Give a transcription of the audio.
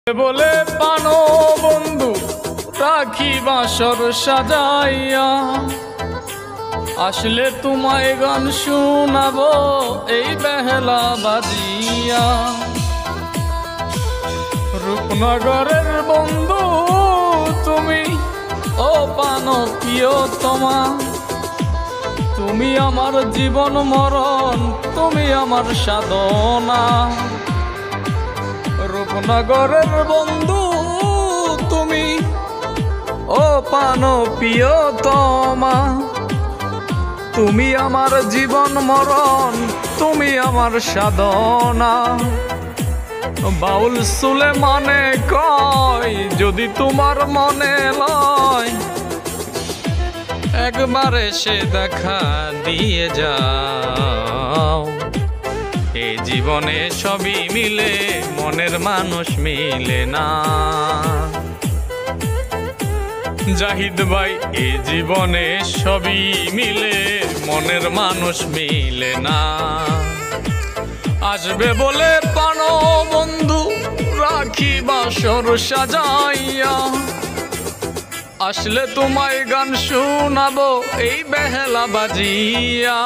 বলে পানো বন্ধু রাখি বাসর সাজাইয়া, আসলে তোমায় গান শোনাবো এই বেহেলা বাজিয়া। রূপনগরের বন্ধু তুমি, ও পানো প্রিয়তমা, তুমি আমার জীবন মরণ, তুমি আমার সাধনা। রূপনগরের বন্ধু তুমি, ও পানো প্রিয়তমা, তুমি আমার জীবন মরণ, তুমি আমার সাধনা। বাউল সুলেমানে কয় যদি তোমার মনে লয়, একবার এসে দেখা দিয়ে যাও। এই জীবনে সবই মিলে, মনের মানুষ মিলে না। জাহিদ ভাই, এই জীবনে সবই মিলে, মনের মানুষ মিলে না। আসবে বলে পানো বন্ধু রাখি বাসর সাজাইয়া, আসলে তোমায় গান শোনাবো এই বেহেলা বাজিয়া।